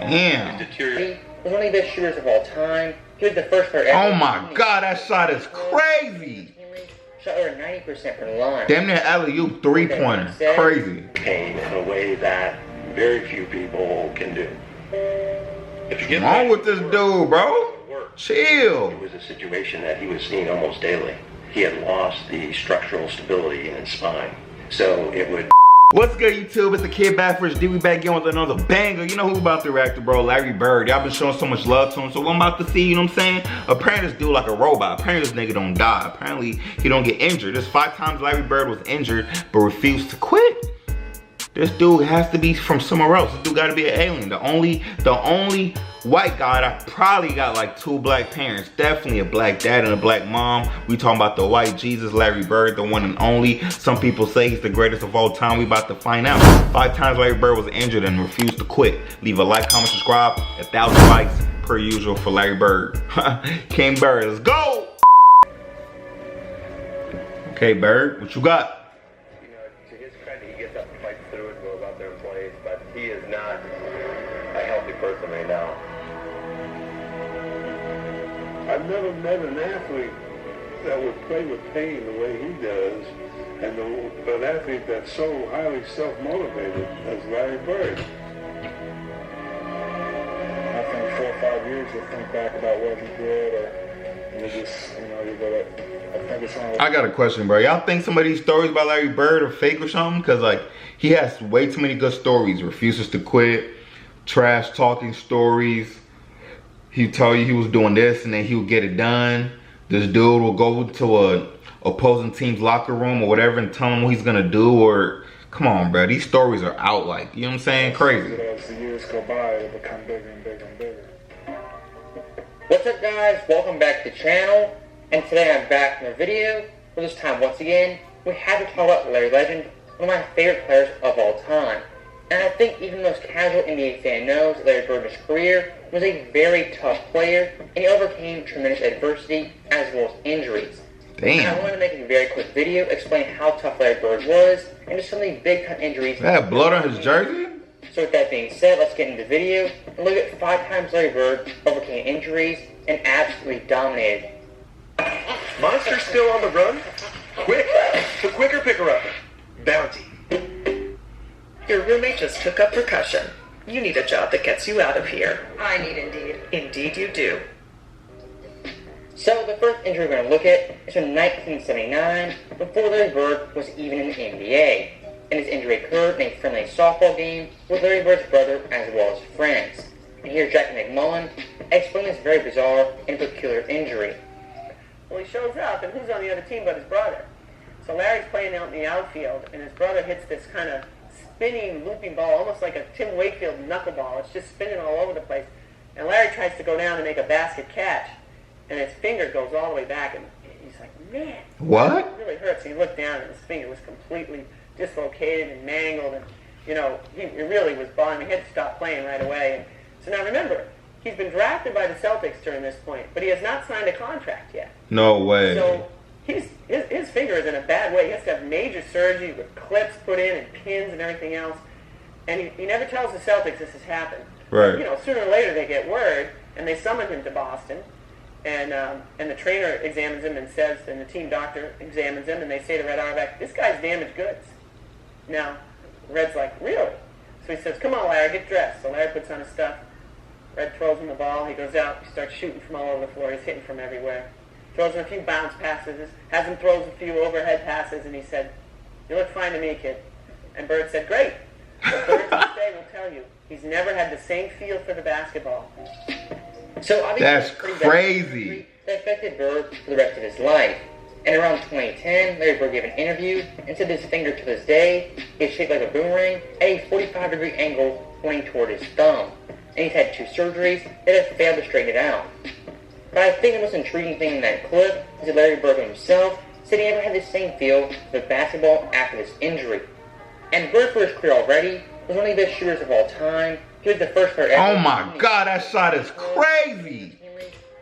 Damn. He was one of the best shooters of all time. He was the first player ever. Oh my God, that shot is crazy. Shot over 90% from the line. Damn near alley-oop three-pointer. Crazy. Pain in a way that very few people can do. If you get What's wrong with this dude, bro? Chill. It was a situation that he was seeing almost daily. He had lost the structural stability in his spine. So it would... What's good, YouTube? It's the kid BaffourHD. We back in with another banger. You know who about to react to, bro? Larry Bird. Y'all been showing so much love to him. So what I'm about to see, you know what I'm saying? Apparently this dude like a robot. Apparently this nigga don't die. Apparently he don't get injured. There's 5 times Larry Bird was injured but refused to quit. This dude has to be from somewhere else. This dude gotta be an alien. The only white guy that probably got like 2 black parents. Definitely a black dad and a black mom. We talking about the white Jesus, Larry Bird, the one and only. Some people say he's the greatest of all time. We about to find out. 5 times Larry Bird was injured and refused to quit. Leave a like, comment, subscribe. 1,000 likes per usual for Larry Bird. King Bird, let's go! Okay, Bird, what you got? But he is not a healthy person right now. I've never met an athlete that would play with pain the way he does, and an athlete that's so highly self-motivated as Larry Bird. I think 4 or 5 years you'll think back about what he did, or you just, you gotta, I think it's on. I got a question, bro. Y'all think some of these stories about Larry Bird are fake or something? Cause like, he has way too many good stories. Refuses to quit, trash talking stories. He'd tell you he was doing this and then he would get it done. This dude will go to a opposing team's locker room or whatever and tell him what he's gonna do. Or, come on, bro. These stories are out, like, you know what I'm saying? Crazy. As the years go by, it'll become bigger and bigger and bigger. What's up, guys? Welcome back to the channel. And today I'm back in a video. For this time, once again, we have to talk about Larry Legend, one of my favorite players of all time. And I think even the most casual NBA fan knows that Larry Bird in his career was a very tough player, and he overcame tremendous adversity as well as injuries. Damn. And I wanted to make a very quick video explain how tough Larry Bird was and just some of the big time injuries. That blood on his jersey? So with that being said, let's get into the video and look at 5 times Larry Bird overcame injuries and absolutely dominated. Monster's still on the run? Quick! The quicker picker up. Bounty. Your roommate just took up percussion. You need a job that gets you out of here. I need Indeed. Indeed you do. So the first injury we're going to look at is from 1979, before Larry Bird was even in the NBA. And his injury occurred in a friendly softball game with Larry Bird's brother as well as friends. And here's Jack McMullen explaining this very bizarre and peculiar injury. Well, he shows up, and who's on the other team but his brother? So Larry's playing out in the outfield, and his brother hits this kind of spinning, looping ball, almost like a Tim Wakefield knuckleball. It's just spinning all over the place. And Larry tries to go down and make a basket catch, and his finger goes all the way back, and he's like, man. What? It really hurts. And he looked down, and his finger was completely dislocated and mangled, and, he really was bawling. He had to stop playing right away. And so now remember, he's been drafted by the Celtics during this point, but he has not signed a contract yet. No way. So his finger is in a bad way. He has to have major surgery with clips put in and pins and everything else. And he never tells the Celtics this has happened. Right. But, sooner or later they get word, and they summon him to Boston. And the trainer examines him and says, and the team doctor examines him, and they say to Red Auerbach, this guy's damaged goods. Now, Red's like, really? So he says, come on, Larry, get dressed. So Larry puts on his stuff. Red throws him the ball. He goes out. He starts shooting from all over the floor. He's hitting from everywhere. Throws him a few bounce passes. Has him throws a few overhead passes. And he said, you look fine to me, kid. And Bird said, great. But Bird to this day will tell you, he's never had the same feel for the basketball. So obviously that's crazy. That affected Bird for the rest of his life. And around 2010, Larry Bird gave an interview and said his finger to this day is shaped like a boomerang at a 45-degree angle pointing toward his thumb. And he's had 2 surgeries that have failed to straighten it out. But I think the most intriguing thing in that clip is that Larry Bird himself said he never had the same feel for basketball after this injury. And Bird, for his career already, was one of the best shooters of all time. He was the first player ever. Oh my God, that shot is crazy.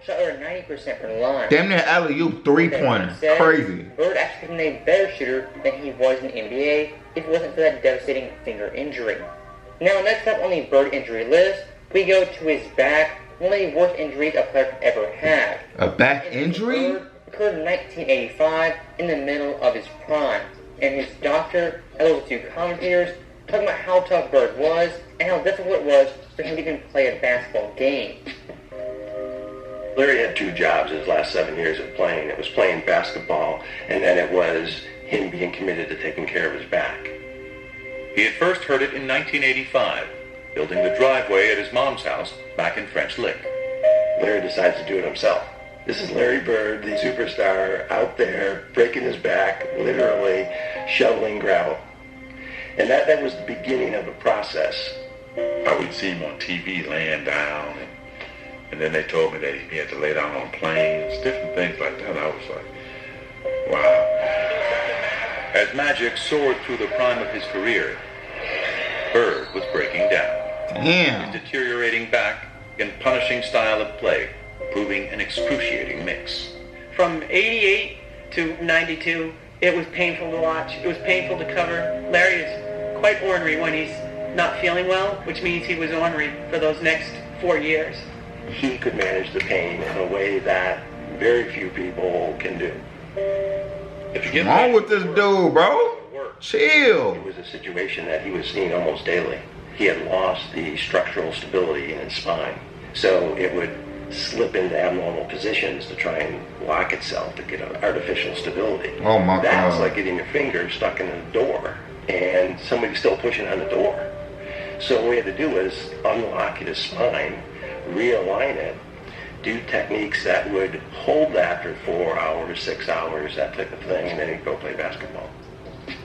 Shot over 90% from the line. Damn near alley-oop three-pointer. Crazy. Bird actually became a better shooter than he was in the NBA if it wasn't for that devastating finger injury. Now, next up on the Bird injury list We go to his back, one of the worst injuries a player could ever have. A back injury? Occurred in 1985 in the middle of his prime. And his doctor, as well as two commentators, talking about how tough Bird was and how difficult it was for him to even play a basketball game. Larry had two jobs in his last 7 years of playing. It was playing basketball, and then it was him being committed to taking care of his back. He had first heard it in 1985, building the driveway at his mom's house back in French Lick. Larry decides to do it himself. This is Larry Bird, the superstar, out there breaking his back, literally shoveling gravel. And that was the beginning of a process. I would see him on TV laying down, and then they told me that he had to lay down on planes, different things like that. I was like, wow. As Magic soared through the prime of his career, Bird was breaking down. Damn. His deteriorating back and punishing style of play proving an excruciating mix. From 88 to 92, it was painful to watch. It was painful to cover. Larry is quite ornery when he's not feeling well, which means he was ornery for those next 4 years. He could manage the pain in a way that very few people can do. If you get What's wrong with this dude, bro? Chill. It was a situation that he was seeing almost daily. He had lost the structural stability in his spine, so it would slip into abnormal positions to try and lock itself to get an artificial stability. Oh my God. That's like getting your finger stuck in a door and somebody's still pushing on the door. So what we had to do was unlock his spine, realign it, do techniques that would hold that for 4 hours, 6 hours, that type of thing, and then he'd go play basketball.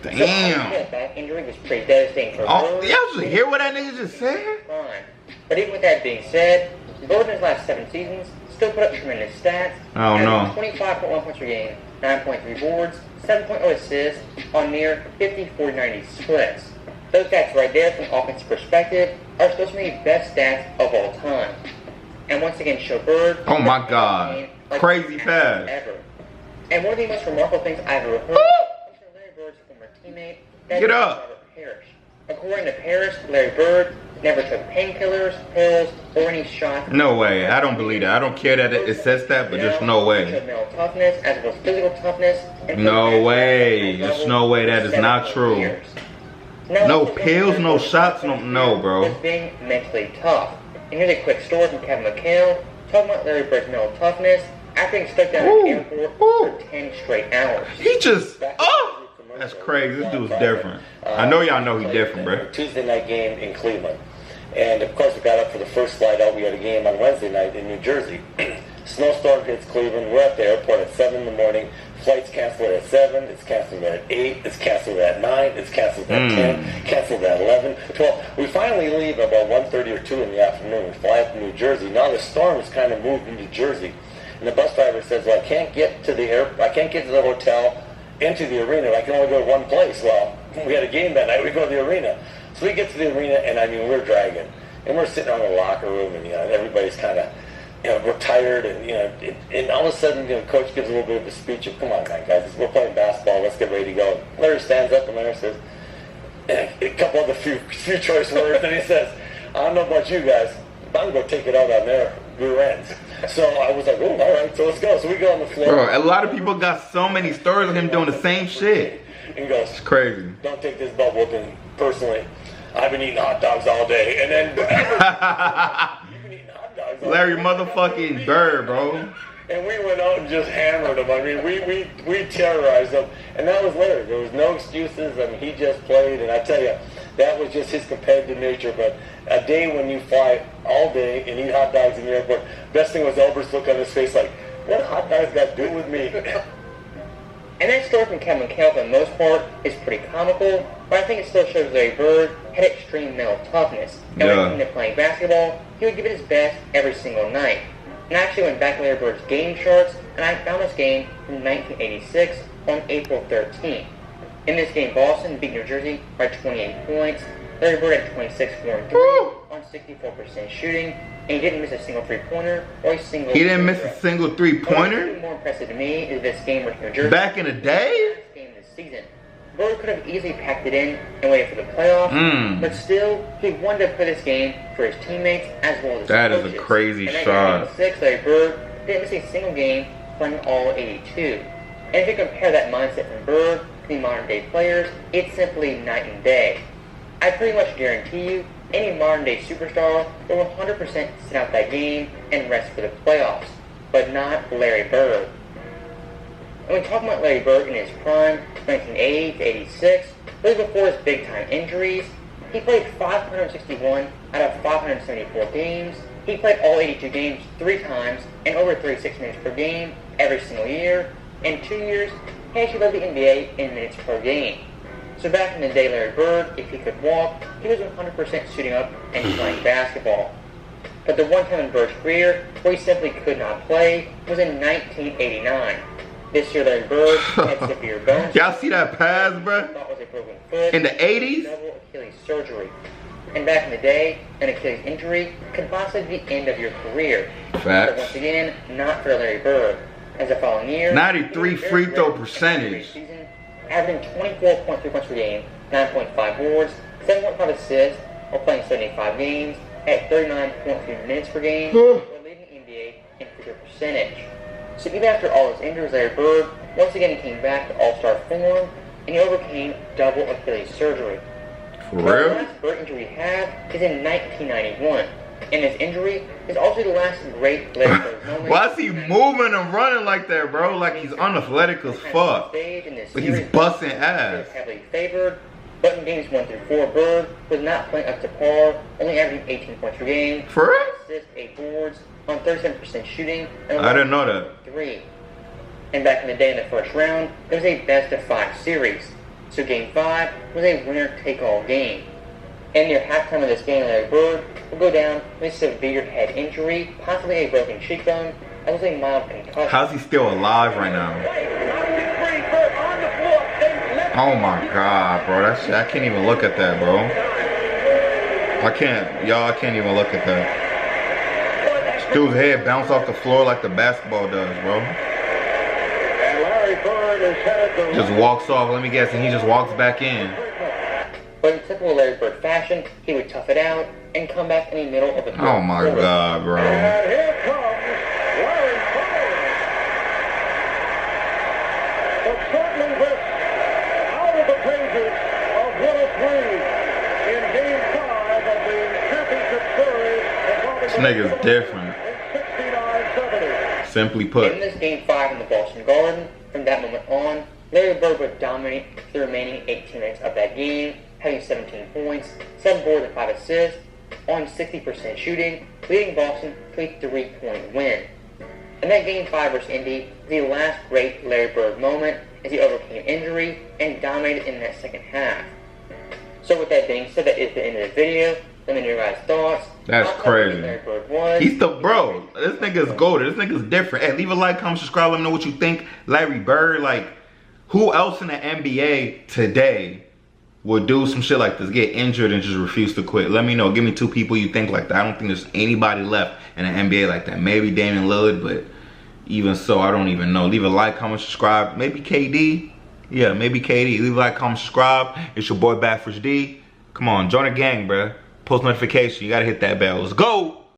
Damn. So, back injury was pretty devastating for Oh, Bird. y'all just hear what that nigga just said? Fine. But even with that being said, Bird in his last 7 seasons still put up tremendous stats. Oh, no. 25.1 points per game, 9.3 boards, 7.0 assists on near 50-40-90 splits. Those stats right there from an offensive perspective are still some of the best stats of all time. And once again, show Bird. Oh my God. like Crazy pass. Ever. And one of the most remarkable things I've ever heard is from Larry Bird's former teammate, Get up. Robert Parrish. According to Parrish, Larry Bird never took painkillers, pills, or any shots. No way. I don't believe that. I don't care that it says that, but there's no He way. showed mental toughness as well as physical toughness. And No way. There's no way. That is not true. No pills, no shots, no, bro. Was being mentally tough. And here's a quick story from Kevin McHale talking about Larry Bird's mental toughness after being stuck down in an airport for 10 straight hours. He just, oh, that's crazy. This dude's different. I know y'all know he's different, bro. Tuesday night game in Cleveland. And of course we got up for the first flight out. We had a game on Wednesday night in New Jersey. Snowstorm hits Cleveland. We're at the airport at 7 in the morning. Flight's canceled at 7. It's canceled at 8. It's canceled at 9. It's canceled at 10. Canceled at 11. 12. We finally leave about 1:30 or 2 in the afternoon. We fly up to New Jersey. Now the storm has kind of moved into Jersey. And the bus driver says, well, I can't get to the hotel, into the arena. I can only go to one place. Well, we had a game that night. We go to the arena. So we get to the arena, and I mean, we're dragging. And we're sitting on the locker room, and, everybody's kind of, we're tired, and, and all of a sudden, coach gives a little bit of a speech of, come on, guys, we're playing basketball, let's get ready to go. Larry stands up, and Larry says, a couple of the few choice words, and he says, I don't know about you guys, but I'm going to take it out on their rear ends. So I was like, oh, all right, so let's go. So we go on the floor. Bro, a lot of people got so many stories of him doing the same shit. And goes, it's crazy. Don't take this butt whooping personally. I've been eating hot dogs all day. And then, you've been eating hot dogs all Larry day. motherfucking Bird, bro. And we went out and just hammered him. I mean, we terrorized him. And that was Larry. There was no excuses. I mean, he just played. And I tell you, that was just his competitive nature. But a day when you fly all day and eat hot dogs in the airport, best thing was Elber's look on his face like, what hot dogs got to do with me? And that story from Kevin McHale, for the most part, is pretty comical, but I think it still shows Larry Bird had extreme mental toughness. And when it came to playing basketball, he would give it his best every single night. And I actually went back to Larry Bird's game charts, and I found this game from 1986 on April 13th. In this game, Boston beat New Jersey by 28 points. Larry Bird had 26, 4, and 3 on 64% shooting, and he didn't miss a single three-pointer or a single... He didn't miss a single three-pointer? What's more impressive to me is this game with New Jersey. Back in the day? Last game this season. Bird could have easily packed it in and waited for the playoffs, but still, he wanted to play this game for his teammates as well as his That coaches. is a crazy and shot. In 6, Larry Bird didn't miss a single game playing all 82. And if you compare that mindset from Bird to the modern day players, it's simply night and day. I pretty much guarantee you, any modern day superstar will 100% sit out that game and rest for the playoffs, but not Larry Bird. And when talking about Larry Bird in his prime, 1980 to 86, really before his big time injuries, he played 561 out of 574 games. He played all 82 games 3 times and over 36 minutes per game every single year. In 2 years, he actually led the NBA in minutes per game. So back in the day, Larry Bird, if he could walk, he was 100% suiting up and playing basketball. But the one time in Bird's career where he simply could not play was in 1989. This year, Larry Bird had severe bones. Y'all see that pass, bruh? Thought was a broken foot. In the 80s? Double Achilles surgery. And back in the day, an Achilles injury could possibly be the end of your career. Facts. But once again, not for Larry Bird. As the following year, 93 free throw percentage. Season, averaging 24.3 points per game, 9.5 boards, 7.5 assists, while playing 75 games at 39.3 minutes per game, while leading the NBA in free throw percentage. So even after all his injuries, Larry Bird once again came back to all-star form, and he overcame double Achilles surgery. For The real? last Bird injury he had is in 1991, and his injury is also the last great Larry Bird moment. Why is he moving and running like that, bro? Like he's unathletic as fuck. But he's busting ass. Heavily favored, but in games 1 through 4, Bird was not playing up to par, only averaging 18 points per game, For real? 5 assists, 8 boards, on 37% shooting, and I didn't know that. 3. And back in the day in the first round, it was a best-of-5 series. So Game 5 was a winner-take-all game. And near halftime of this game, Larry Bird will go down with a severe head injury, possibly a broken cheekbone, as well as a mild concussion. How's he still alive right now? Oh my god, bro. That shit, I can't even look at that, bro. I can't even look at that. This dude's head bounced off the floor like the basketball does, bro. Just walks off, let me guess, and he just walks back in. But in typical Larry Bird fashion, he would tough it out and come back in the middle of the fourth Oh my quarter. god, bro. And here comes Larry Bird. But certainly this out of the pages of Willis Reed in Game 5 of the championship series involving This nigga's different. in 69-70. Simply put. In this Game 5 in the Boston Garden, from that moment on, Larry Bird would dominate the remaining 18 minutes of that game, having 17 points, 7 boards and 5 assists, on 60% shooting, leading Boston to a 3-point win. And that Game 5 versus Indy was the last great Larry Bird moment as he overcame injury and dominated in that second half. So with that being said, that is the end of the video. Let me know your guys' thoughts. That's crazy. Larry Bird was. He's the bro. This nigga's goated. This nigga's different. Hey, leave a like, comment, subscribe. Let me know what you think. Larry Bird, like, who else in the NBA today would do some shit like this? Get injured and just refuse to quit. Let me know. Give me 2 people you think like that. I don't think there's anybody left in the NBA like that. Maybe Damian Lillard, but even so, I don't even know. Leave a like, comment, subscribe. Maybe KD. Yeah, maybe KD. Leave a like, comment, subscribe. It's your boy BaffourHD. Come on, join the gang, bruh. Post notification. You gotta hit that bell. Let's go.